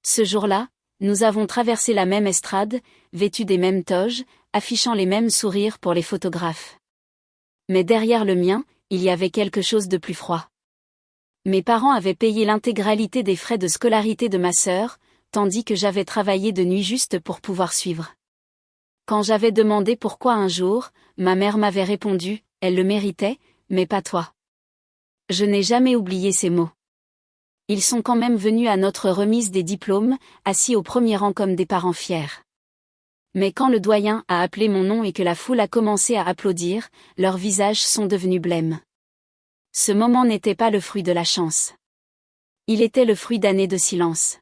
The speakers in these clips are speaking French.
Ce jour-là, nous avons traversé la même estrade, vêtus des mêmes toges, affichant les mêmes sourires pour les photographes. Mais derrière le mien, il y avait quelque chose de plus froid. Mes parents avaient payé l'intégralité des frais de scolarité de ma sœur, tandis que j'avais travaillé de nuit juste pour pouvoir suivre. Quand j'avais demandé pourquoi un jour, ma mère m'avait répondu, elle le méritait, mais pas toi. Je n'ai jamais oublié ces mots. Ils sont quand même venus à notre remise des diplômes, assis au premier rang comme des parents fiers. Mais quand le doyen a appelé mon nom et que la foule a commencé à applaudir, leurs visages sont devenus blêmes. Ce moment n'était pas le fruit de la chance. Il était le fruit d'années de silence.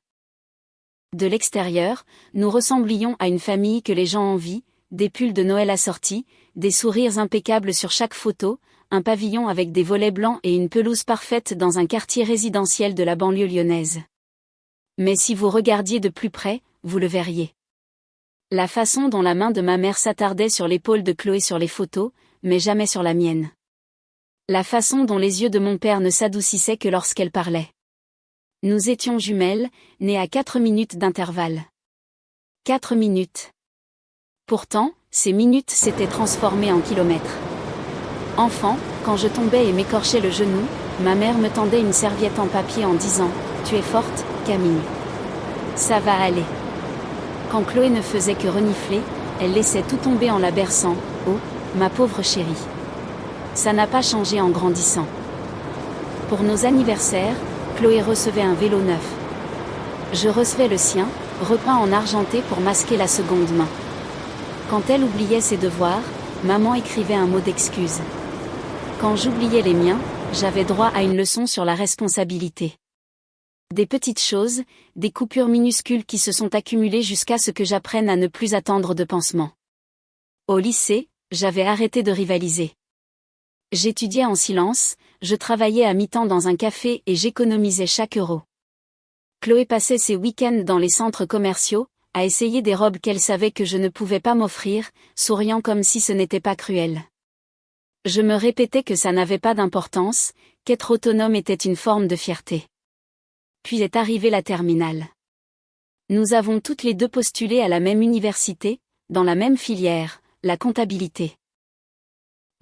De l'extérieur, nous ressemblions à une famille que les gens envient, des pulls de Noël assortis, des sourires impeccables sur chaque photo, un pavillon avec des volets blancs et une pelouse parfaite dans un quartier résidentiel de la banlieue lyonnaise. Mais si vous regardiez de plus près, vous le verriez. La façon dont la main de ma mère s'attardait sur l'épaule de Chloé sur les photos, mais jamais sur la mienne. La façon dont les yeux de mon père ne s'adoucissaient que lorsqu'elle parlait. Nous étions jumelles, nées à 4 minutes d'intervalle. 4 minutes. Pourtant, ces minutes s'étaient transformées en kilomètres. Enfant, quand je tombais et m'écorchais le genou, ma mère me tendait une serviette en papier en disant « Tu es forte, Camille. Ça va aller ». Quand Chloé ne faisait que renifler, elle laissait tout tomber en la berçant « Oh, ma pauvre chérie ». Ça n'a pas changé en grandissant. Pour nos anniversaires, Chloé recevait un vélo neuf. Je recevais le sien, repeint en argenté pour masquer la seconde main. Quand elle oubliait ses devoirs, maman écrivait un mot d'excuse. Quand j'oubliais les miens, j'avais droit à une leçon sur la responsabilité. Des petites choses, des coupures minuscules qui se sont accumulées jusqu'à ce que j'apprenne à ne plus attendre de pansement. Au lycée, j'avais arrêté de rivaliser. J'étudiais en silence, je travaillais à mi-temps dans un café et j'économisais chaque euro. Chloé passait ses week-ends dans les centres commerciaux, à essayer des robes qu'elle savait que je ne pouvais pas m'offrir, souriant comme si ce n'était pas cruel. Je me répétais que ça n'avait pas d'importance, qu'être autonome était une forme de fierté. Puis est arrivée la terminale. Nous avons toutes les deux postulé à la même université, dans la même filière, la comptabilité.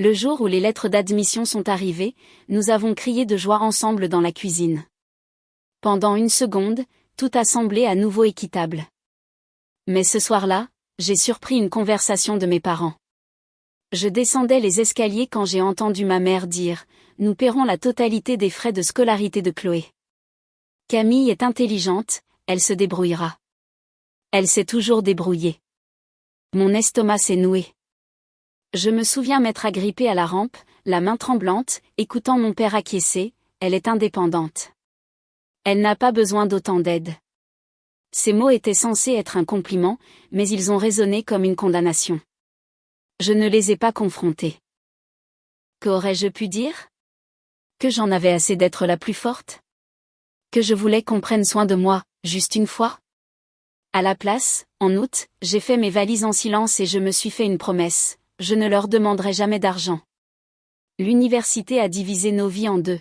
Le jour où les lettres d'admission sont arrivées, nous avons crié de joie ensemble dans la cuisine. Pendant une seconde, tout a semblé à nouveau équitable. Mais ce soir-là, j'ai surpris une conversation de mes parents. Je descendais les escaliers quand j'ai entendu ma mère dire « Nous paierons la totalité des frais de scolarité de Chloé. Camille est intelligente, elle se débrouillera. » Elle s'est toujours débrouillée. Mon estomac s'est noué. Je me souviens m'être agrippée à la rampe, la main tremblante, écoutant mon père acquiescer, elle est indépendante. Elle n'a pas besoin d'autant d'aide. Ces mots étaient censés être un compliment, mais ils ont résonné comme une condamnation. Je ne les ai pas confrontés. Qu'aurais-je pu dire? Que j'en avais assez d'être la plus forte? Que je voulais qu'on prenne soin de moi, juste une fois? À la place, en août, j'ai fait mes valises en silence et je me suis fait une promesse, je ne leur demanderai jamais d'argent. L'université a divisé nos vies en deux.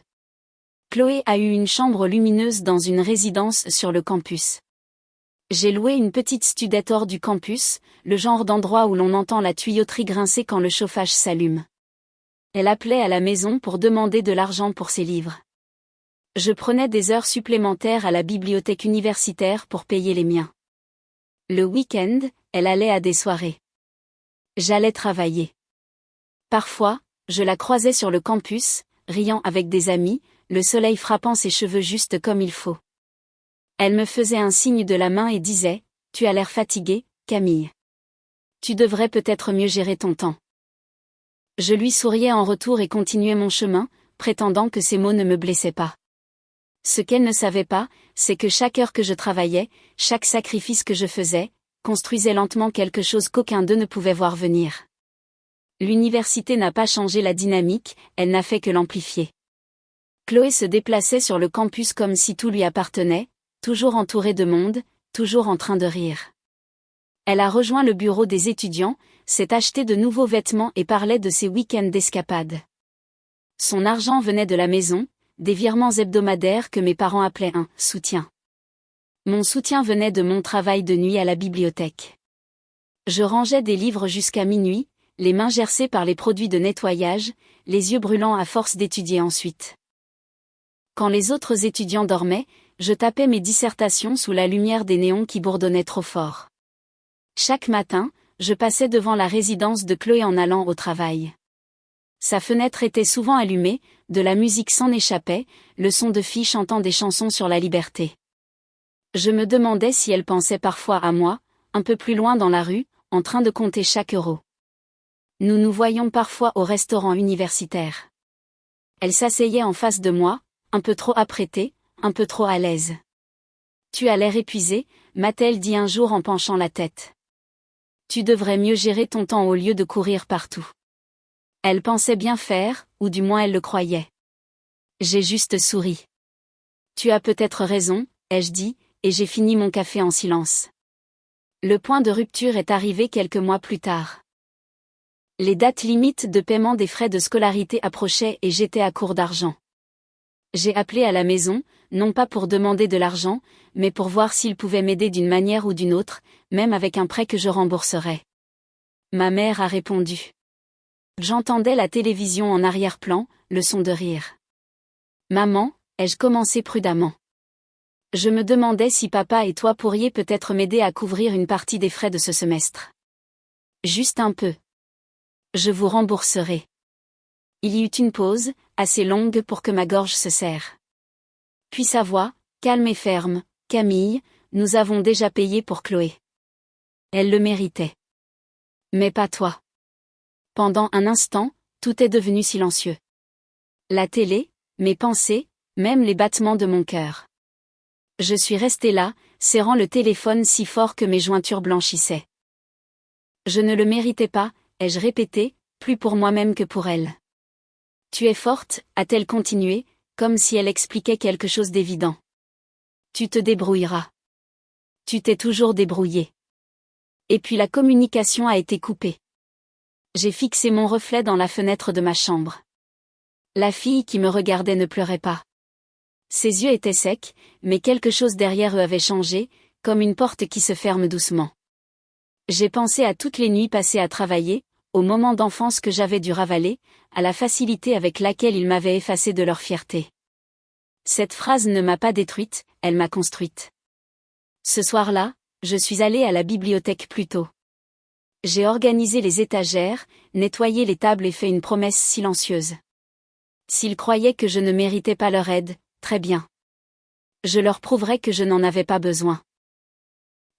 Chloé a eu une chambre lumineuse dans une résidence sur le campus. J'ai loué une petite studette hors du campus, le genre d'endroit où l'on entend la tuyauterie grincer quand le chauffage s'allume. Elle appelait à la maison pour demander de l'argent pour ses livres. Je prenais des heures supplémentaires à la bibliothèque universitaire pour payer les miens. Le week-end, elle allait à des soirées. J'allais travailler. Parfois, je la croisais sur le campus, riant avec des amis, le soleil frappant ses cheveux juste comme il faut. Elle me faisait un signe de la main et disait « Tu as l'air fatiguée, Camille. Tu devrais peut-être mieux gérer ton temps. » Je lui souriais en retour et continuais mon chemin, prétendant que ces mots ne me blessaient pas. Ce qu'elle ne savait pas, c'est que chaque heure que je travaillais, chaque sacrifice que je faisais, construisait lentement quelque chose qu'aucun d'eux ne pouvait voir venir. L'université n'a pas changé la dynamique, elle n'a fait que l'amplifier. Chloé se déplaçait sur le campus comme si tout lui appartenait, toujours entourée de monde, toujours en train de rire. Elle a rejoint le bureau des étudiants, s'est acheté de nouveaux vêtements et parlait de ses week-ends d'escapade. Son argent venait de la maison, des virements hebdomadaires que mes parents appelaient un « soutien ». Mon soutien venait de mon travail de nuit à la bibliothèque. Je rangeais des livres jusqu'à minuit, les mains gercées par les produits de nettoyage, les yeux brûlants à force d'étudier ensuite. Quand les autres étudiants dormaient, je tapais mes dissertations sous la lumière des néons qui bourdonnaient trop fort. Chaque matin, je passais devant la résidence de Chloé en allant au travail. Sa fenêtre était souvent allumée, de la musique s'en échappait, le son de filles chantant des chansons sur la liberté. Je me demandais si elle pensait parfois à moi, un peu plus loin dans la rue, en train de compter chaque euro. Nous nous voyions parfois au restaurant universitaire. Elle s'asseyait en face de moi, un peu trop apprêtée, un peu trop à l'aise. « Tu as l'air épuisé », m'a-t-elle dit un jour en penchant la tête. « Tu devrais mieux gérer ton temps au lieu de courir partout. » Elle pensait bien faire, ou du moins elle le croyait. J'ai juste souri. « Tu as peut-être raison », ai-je dit, et j'ai fini mon café en silence. Le point de rupture est arrivé quelques mois plus tard. Les dates limites de paiement des frais de scolarité approchaient et j'étais à court d'argent. J'ai appelé à la maison, non pas pour demander de l'argent, mais pour voir s'ils pouvaient m'aider d'une manière ou d'une autre, même avec un prêt que je rembourserais. Ma mère a répondu. J'entendais la télévision en arrière-plan, le son de rire. Maman, ai-je commencé prudemment. Je me demandais si papa et toi pourriez peut-être m'aider à couvrir une partie des frais de ce semestre. Juste un peu. Je vous rembourserai. Il y eut une pause, assez longue pour que ma gorge se serre. Puis sa voix, calme et ferme, « Camille, nous avons déjà payé pour Chloé. Elle le méritait. Mais pas toi. » Pendant un instant, tout est devenu silencieux. La télé, mes pensées, même les battements de mon cœur. Je suis resté là, serrant le téléphone si fort que mes jointures blanchissaient. Je ne le méritais pas, ai-je répété, plus pour moi-même que pour elle. Tu es forte, a-t-elle continué, comme si elle expliquait quelque chose d'évident. Tu te débrouilleras. Tu t'es toujours débrouillée. Et puis la communication a été coupée. J'ai fixé mon reflet dans la fenêtre de ma chambre. La fille qui me regardait ne pleurait pas. Ses yeux étaient secs, mais quelque chose derrière eux avait changé, comme une porte qui se ferme doucement. J'ai pensé à toutes les nuits passées à travailler, aux moments d'enfance que j'avais dû ravaler, à la facilité avec laquelle ils m'avaient effacé de leur fierté. Cette phrase ne m'a pas détruite, elle m'a construite. Ce soir-là, je suis allée à la bibliothèque plus tôt. J'ai organisé les étagères, nettoyé les tables et fait une promesse silencieuse. S'ils croyaient que je ne méritais pas leur aide, très bien. Je leur prouverai que je n'en avais pas besoin.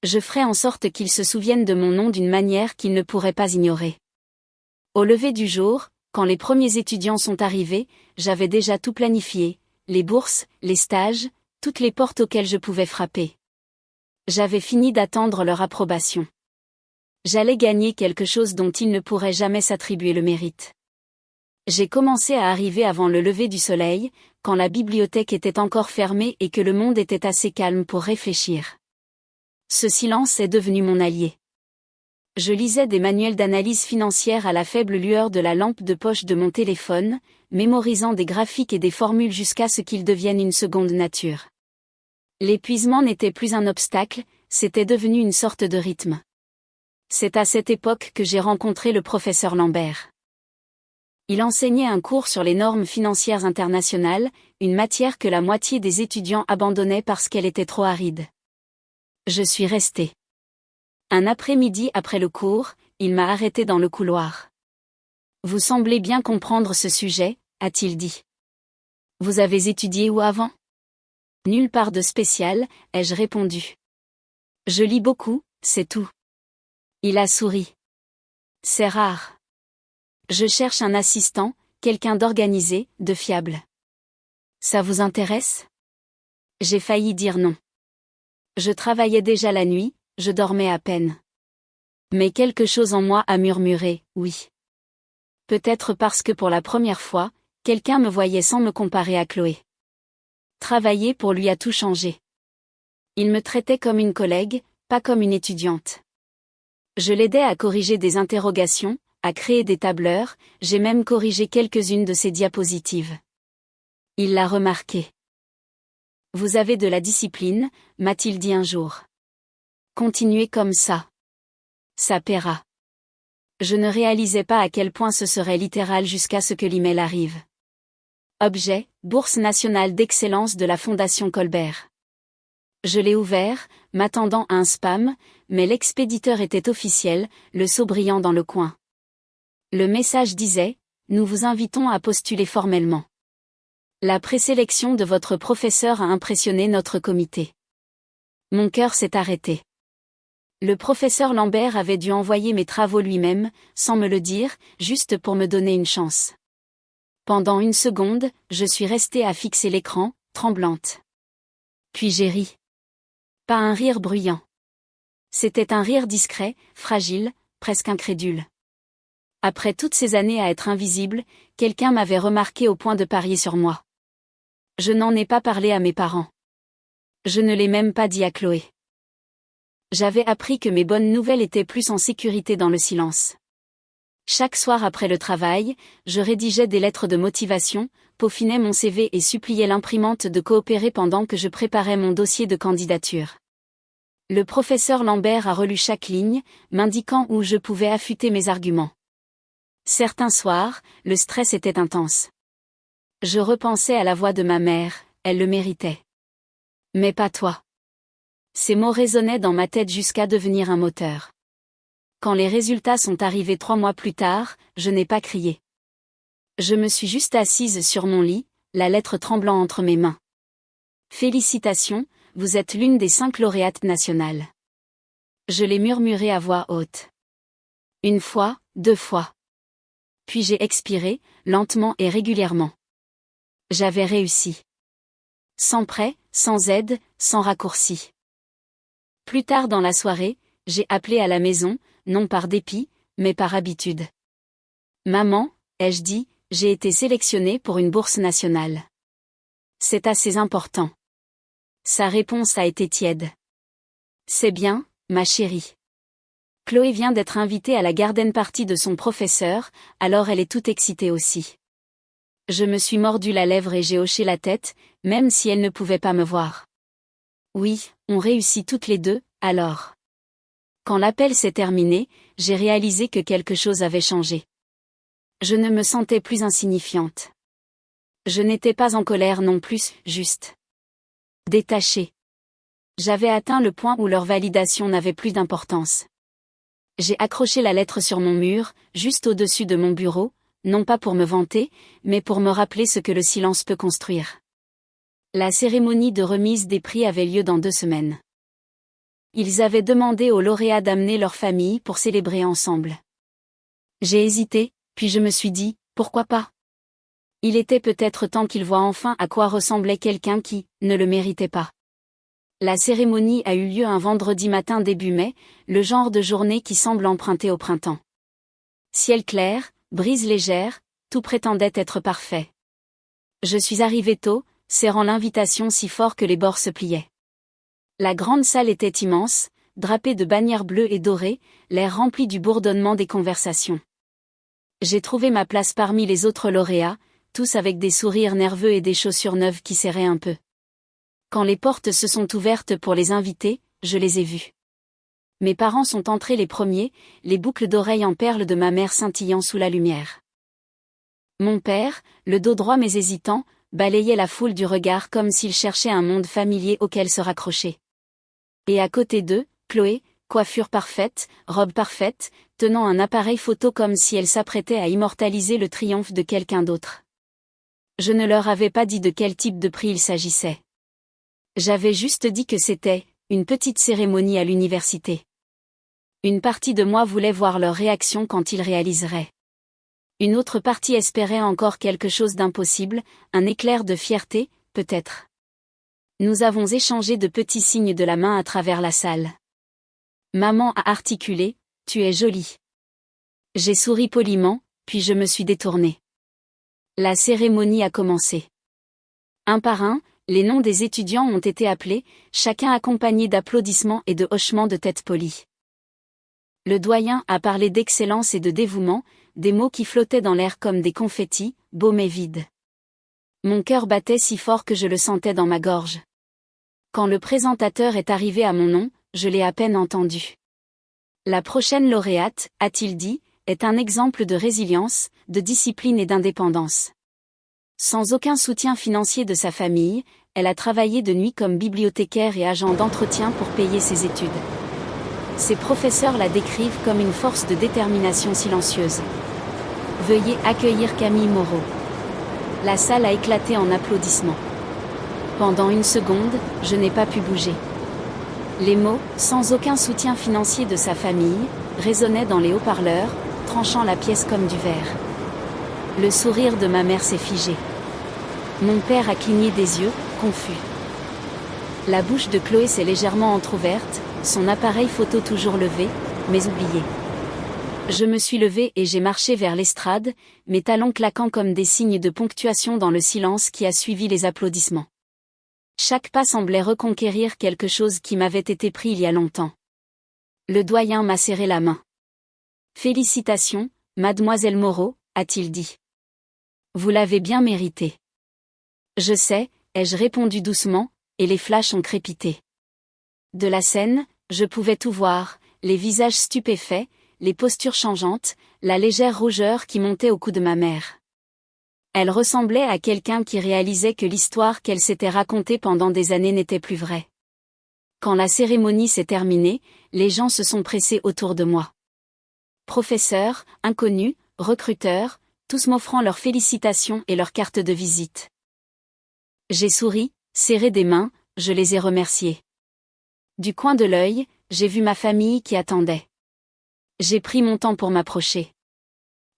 Je ferai en sorte qu'ils se souviennent de mon nom d'une manière qu'ils ne pourraient pas ignorer. Au lever du jour, quand les premiers étudiants sont arrivés, j'avais déjà tout planifié, les bourses, les stages, toutes les portes auxquelles je pouvais frapper. J'avais fini d'attendre leur approbation. J'allais gagner quelque chose dont ils ne pourraient jamais s'attribuer le mérite. J'ai commencé à arriver avant le lever du soleil, quand la bibliothèque était encore fermée et que le monde était assez calme pour réfléchir. Ce silence est devenu mon allié. Je lisais des manuels d'analyse financière à la faible lueur de la lampe de poche de mon téléphone, mémorisant des graphiques et des formules jusqu'à ce qu'ils deviennent une seconde nature. L'épuisement n'était plus un obstacle, c'était devenu une sorte de rythme. C'est à cette époque que j'ai rencontré le professeur Lambert. Il enseignait un cours sur les normes financières internationales, une matière que la moitié des étudiants abandonnaient parce qu'elle était trop aride. Je suis restée. Un après-midi après le cours, il m'a arrêté dans le couloir. « Vous semblez bien comprendre ce sujet », a-t-il dit. « Vous avez étudié où avant ? » « Nulle part de spécial, ai-je répondu. « Je lis beaucoup, c'est tout. » Il a souri. « C'est rare. Je cherche un assistant, quelqu'un d'organisé, de fiable. » « Ça vous intéresse ? » J'ai failli dire non. Je travaillais déjà la nuit, je dormais à peine. Mais quelque chose en moi a murmuré, oui. Peut-être parce que pour la première fois, quelqu'un me voyait sans me comparer à Chloé. Travailler pour lui a tout changé. Il me traitait comme une collègue, pas comme une étudiante. Je l'aidais à corriger des interrogations, à créer des tableurs, j'ai même corrigé quelques-unes de ses diapositives. Il l'a remarqué. Vous avez de la discipline, m'a-t-il dit un jour. Continuez comme ça. Ça paiera. Je ne réalisais pas à quel point ce serait littéral jusqu'à ce que l'email arrive. Objet, Bourse nationale d'excellence de la Fondation Colbert. Je l'ai ouvert, m'attendant à un spam, mais l'expéditeur était officiel, le sceau brillant dans le coin. Le message disait « Nous vous invitons à postuler formellement. La présélection de votre professeur a impressionné notre comité. » Mon cœur s'est arrêté. Le professeur Lambert avait dû envoyer mes travaux lui-même, sans me le dire, juste pour me donner une chance. Pendant une seconde, je suis restée à fixer l'écran, tremblante. Puis j'ai ri. Pas un rire bruyant. C'était un rire discret, fragile, presque incrédule. Après toutes ces années à être invisible, quelqu'un m'avait remarqué au point de parier sur moi. Je n'en ai pas parlé à mes parents. Je ne l'ai même pas dit à Chloé. J'avais appris que mes bonnes nouvelles étaient plus en sécurité dans le silence. Chaque soir après le travail, je rédigeais des lettres de motivation, peaufinais mon CV et suppliais l'imprimante de coopérer pendant que je préparais mon dossier de candidature. Le professeur Lambert a relu chaque ligne, m'indiquant où je pouvais affûter mes arguments. Certains soirs, le stress était intense. Je repensais à la voix de ma mère, elle le méritait. Mais pas toi. Ces mots résonnaient dans ma tête jusqu'à devenir un moteur. Quand les résultats sont arrivés 3 mois plus tard, je n'ai pas crié. Je me suis juste assise sur mon lit, la lettre tremblant entre mes mains. Félicitations, vous êtes l'une des 5 lauréates nationales. Je l'ai murmuré à voix haute. 1 fois, 2 fois. Puis j'ai expiré, lentement et régulièrement. J'avais réussi. Sans prêt, sans aide, sans raccourci. Plus tard dans la soirée, j'ai appelé à la maison, non par dépit, mais par habitude. Maman, ai-je dit, j'ai été sélectionnée pour une bourse nationale. C'est assez important. Sa réponse a été tiède. C'est bien, ma chérie. Chloé vient d'être invitée à la garden party de son professeur, alors elle est toute excitée aussi. Je me suis mordu la lèvre et j'ai hoché la tête, même si elle ne pouvait pas me voir. Oui, on réussit toutes les deux, alors. Quand l'appel s'est terminé, j'ai réalisé que quelque chose avait changé. Je ne me sentais plus insignifiante. Je n'étais pas en colère non plus, juste détachée. J'avais atteint le point où leur validation n'avait plus d'importance. J'ai accroché la lettre sur mon mur, juste au-dessus de mon bureau, non pas pour me vanter, mais pour me rappeler ce que le silence peut construire. La cérémonie de remise des prix avait lieu dans 2 semaines. Ils avaient demandé aux lauréats d'amener leur famille pour célébrer ensemble. J'ai hésité, puis je me suis dit, pourquoi pas? Il était peut-être temps qu'ils voient enfin à quoi ressemblait quelqu'un qui ne le méritait pas. La cérémonie a eu lieu un vendredi matin début mai, le genre de journée qui semble emprunter au printemps. Ciel clair, brise légère, tout prétendait être parfait. Je suis arrivée tôt, serrant l'invitation si fort que les bords se pliaient. La grande salle était immense, drapée de bannières bleues et dorées, l'air rempli du bourdonnement des conversations. J'ai trouvé ma place parmi les autres lauréats, tous avec des sourires nerveux et des chaussures neuves qui serraient un peu. Quand les portes se sont ouvertes pour les invités, je les ai vus. Mes parents sont entrés les premiers, les boucles d'oreilles en perles de ma mère scintillant sous la lumière. Mon père, le dos droit mais hésitant, balayait la foule du regard comme s'il cherchait un monde familier auquel se raccrocher. Et à côté d'eux, Chloé, coiffure parfaite, robe parfaite, tenant un appareil photo comme si elle s'apprêtait à immortaliser le triomphe de quelqu'un d'autre. Je ne leur avais pas dit de quel type de prix il s'agissait. J'avais juste dit que c'était une petite cérémonie à l'université. Une partie de moi voulait voir leur réaction quand ils réaliseraient. Une autre partie espérait encore quelque chose d'impossible, un éclair de fierté, peut-être. Nous avons échangé de petits signes de la main à travers la salle. Maman a articulé, « Tu es jolie ». J'ai souri poliment, puis je me suis détournée. La cérémonie a commencé. Un par un, les noms des étudiants ont été appelés, chacun accompagné d'applaudissements et de hochements de tête polis. Le doyen a parlé d'excellence et de dévouement, des mots qui flottaient dans l'air comme des confettis, beaux mais vides. Mon cœur battait si fort que je le sentais dans ma gorge. Quand le présentateur est arrivé à mon nom, je l'ai à peine entendu. La prochaine lauréate, a-t-il dit, est un exemple de résilience, de discipline et d'indépendance. Sans aucun soutien financier de sa famille, elle a travaillé de nuit comme bibliothécaire et agent d'entretien pour payer ses études. Ses professeurs la décrivent comme une force de détermination silencieuse. Veuillez accueillir Camille Moreau. La salle a éclaté en applaudissements. Pendant une seconde, je n'ai pas pu bouger. Les mots, sans aucun soutien financier de sa famille, résonnaient dans les haut-parleurs, tranchant la pièce comme du verre. Le sourire de ma mère s'est figé. Mon père a cligné des yeux, confus. La bouche de Chloé s'est légèrement entr'ouverte, son appareil photo toujours levé, mais oublié. Je me suis levée et j'ai marché vers l'estrade, mes talons claquant comme des signes de ponctuation dans le silence qui a suivi les applaudissements. Chaque pas semblait reconquérir quelque chose qui m'avait été pris il y a longtemps. Le doyen m'a serré la main. « Félicitations, mademoiselle Moreau », a-t-il dit. « Vous l'avez bien mérité. » « Je sais », ai-je répondu doucement, et les flashs ont crépité. De la scène, je pouvais tout voir, les visages stupéfaits, les postures changeantes, la légère rougeur qui montait au cou de ma mère. Elle ressemblait à quelqu'un qui réalisait que l'histoire qu'elle s'était racontée pendant des années n'était plus vraie. Quand la cérémonie s'est terminée, les gens se sont pressés autour de moi. Professeurs, inconnus, recruteurs, tous m'offrant leurs félicitations et leurs cartes de visite. J'ai souri, serré des mains, je les ai remerciés. Du coin de l'œil, j'ai vu ma famille qui attendait. J'ai pris mon temps pour m'approcher.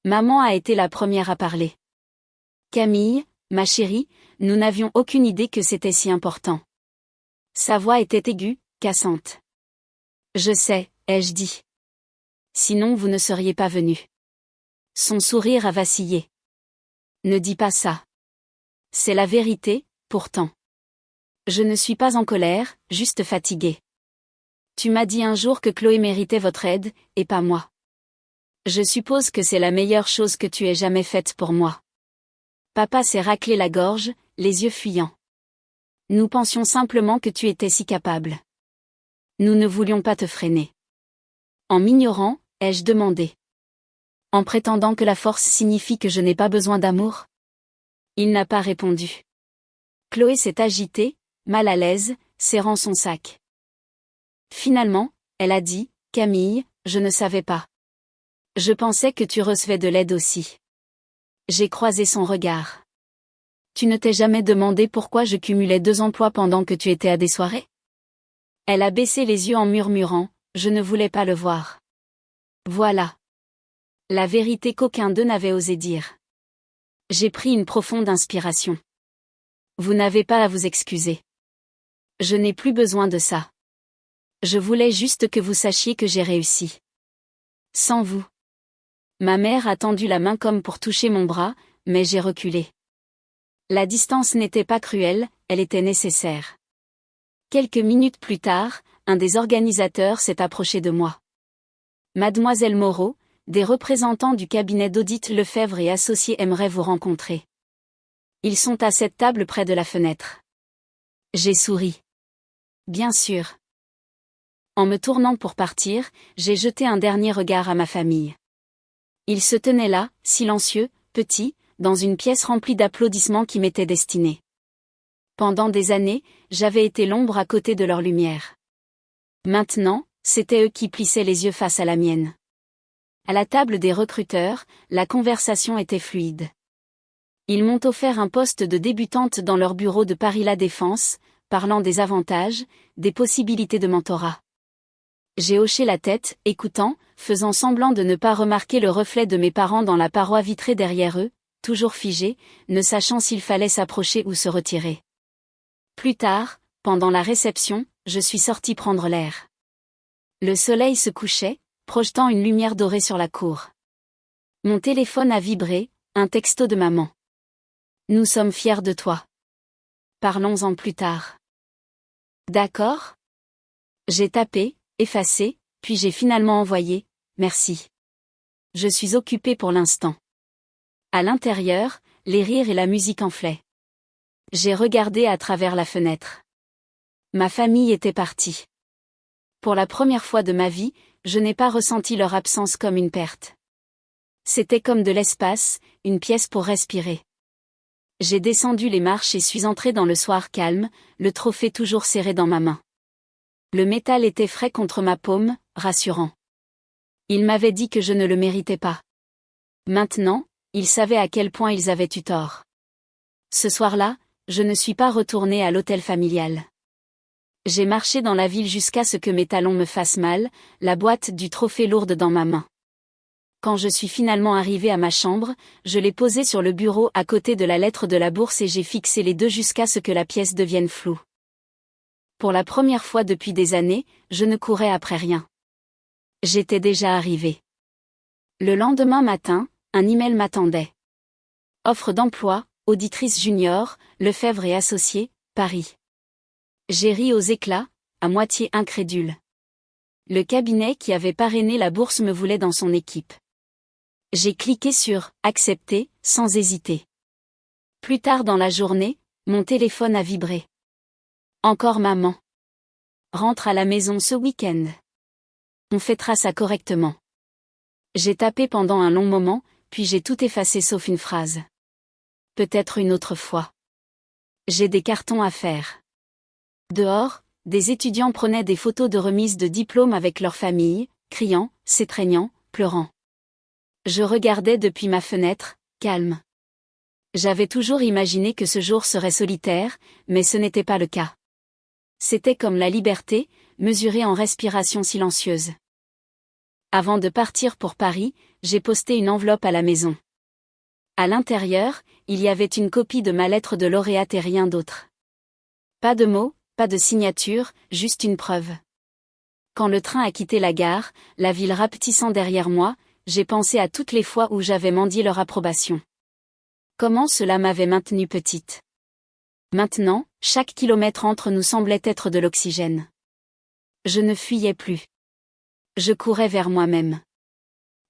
Maman a été la première à parler. Camille, ma chérie, nous n'avions aucune idée que c'était si important. Sa voix était aiguë, cassante. Je sais, ai-je dit. Sinon vous ne seriez pas venu. Son sourire a vacillé. Ne dis pas ça. C'est la vérité, pourtant. Je ne suis pas en colère, juste fatiguée. Tu m'as dit un jour que Chloé méritait votre aide, et pas moi. Je suppose que c'est la meilleure chose que tu aies jamais faite pour moi. Papa s'est raclé la gorge, les yeux fuyants. Nous pensions simplement que tu étais si capable. Nous ne voulions pas te freiner. En m'ignorant, ai-je demandé. En prétendant que la force signifie que je n'ai pas besoin d'amour? Il n'a pas répondu. Chloé s'est agitée, mal à l'aise, serrant son sac. Finalement, elle a dit, « Camille, je ne savais pas. Je pensais que tu recevais de l'aide aussi. » J'ai croisé son regard. Tu ne t'es jamais demandé pourquoi je cumulais 2 emplois pendant que tu étais à des soirées? Elle a baissé les yeux en murmurant, « Je ne voulais pas le voir. » Voilà. La vérité qu'aucun d'eux n'avait osé dire. J'ai pris une profonde inspiration. Vous n'avez pas à vous excuser. Je n'ai plus besoin de ça. Je voulais juste que vous sachiez que j'ai réussi. Sans vous. Ma mère a tendu la main comme pour toucher mon bras, mais j'ai reculé. La distance n'était pas cruelle, elle était nécessaire. Quelques minutes plus tard, un des organisateurs s'est approché de moi. Mademoiselle Moreau, des représentants du cabinet d'audit Lefebvre et Associés aimeraient vous rencontrer. Ils sont à cette table près de la fenêtre. J'ai souri. Bien sûr. En me tournant pour partir, j'ai jeté un dernier regard à ma famille. Ils se tenaient là, silencieux, petits, dans une pièce remplie d'applaudissements qui m'étaient destinés. Pendant des années, j'avais été l'ombre à côté de leur lumière. Maintenant, c'étaient eux qui plissaient les yeux face à la mienne. À la table des recruteurs, la conversation était fluide. Ils m'ont offert un poste de débutante dans leur bureau de Paris La Défense, parlant des avantages, des possibilités de mentorat. J'ai hoché la tête, écoutant, faisant semblant de ne pas remarquer le reflet de mes parents dans la paroi vitrée derrière eux, toujours figés, ne sachant s'il fallait s'approcher ou se retirer. Plus tard, pendant la réception, je suis sortie prendre l'air. Le soleil se couchait, projetant une lumière dorée sur la cour. Mon téléphone a vibré, un texto de maman. Nous sommes fiers de toi. Parlons-en plus tard. D'accord? J'ai tapé, effacé, puis j'ai finalement envoyé, merci. Je suis occupée pour l'instant. À l'intérieur, les rires et la musique enflaient. J'ai regardé à travers la fenêtre. Ma famille était partie. Pour la première fois de ma vie, je n'ai pas ressenti leur absence comme une perte. C'était comme de l'espace, une pièce pour respirer. J'ai descendu les marches et suis entré dans le soir calme, le trophée toujours serré dans ma main. Le métal était frais contre ma paume, rassurant. Ils m'avaient dit que je ne le méritais pas. Maintenant, ils savaient à quel point ils avaient eu tort. Ce soir-là, je ne suis pas retourné à l'hôtel familial. J'ai marché dans la ville jusqu'à ce que mes talons me fassent mal, la boîte du trophée lourde dans ma main. Quand je suis finalement arrivé à ma chambre, je l'ai posée sur le bureau à côté de la lettre de la bourse et j'ai fixé les deux jusqu'à ce que la pièce devienne floue. Pour la première fois depuis des années, je ne courais après rien. J'étais déjà arrivé. Le lendemain matin, un email m'attendait. Offre d'emploi, auditrice junior, Lefebvre et Associés, Paris. J'ai ri aux éclats, à moitié incrédule. Le cabinet qui avait parrainé la bourse me voulait dans son équipe. J'ai cliqué sur « Accepter » sans hésiter. Plus tard dans la journée, mon téléphone a vibré. Encore maman. Rentre à la maison ce week-end. On fêtera ça correctement. J'ai tapé pendant un long moment, puis j'ai tout effacé sauf une phrase. Peut-être une autre fois. J'ai des cartons à faire. Dehors, des étudiants prenaient des photos de remise de diplôme avec leur famille, criant, s'étreignant, pleurant. Je regardais depuis ma fenêtre, calme. J'avais toujours imaginé que ce jour serait solitaire, mais ce n'était pas le cas. C'était comme la liberté, mesurée en respiration silencieuse. Avant de partir pour Paris, j'ai posté une enveloppe à la maison. À l'intérieur, il y avait une copie de ma lettre de lauréate et rien d'autre. Pas de mots, pas de signature, juste une preuve. Quand le train a quitté la gare, la ville rapetissant derrière moi, j'ai pensé à toutes les fois où j'avais mendié leur approbation. Comment cela m'avait maintenue petite. Maintenant, chaque kilomètre entre nous semblait être de l'oxygène. Je ne fuyais plus. Je courais vers moi-même.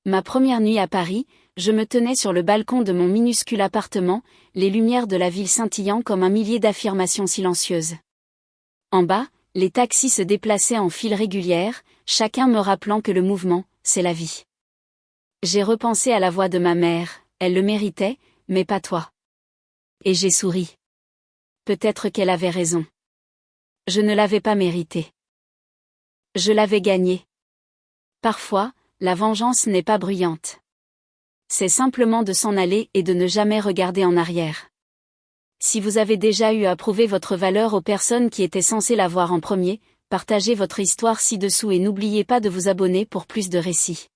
Ma première nuit à Paris, je me tenais sur le balcon de mon minuscule appartement, les lumières de la ville scintillant comme un millier d'affirmations silencieuses. En bas, les taxis se déplaçaient en file régulière, chacun me rappelant que le mouvement, c'est la vie. J'ai repensé à la voix de ma mère, elle le méritait, mais pas toi. Et j'ai souri. Peut-être qu'elle avait raison. Je ne l'avais pas mérité. Je l'avais gagné. Parfois, la vengeance n'est pas bruyante. C'est simplement de s'en aller et de ne jamais regarder en arrière. Si vous avez déjà eu à prouver votre valeur aux personnes qui étaient censées la voir en premier, partagez votre histoire ci-dessous et n'oubliez pas de vous abonner pour plus de récits.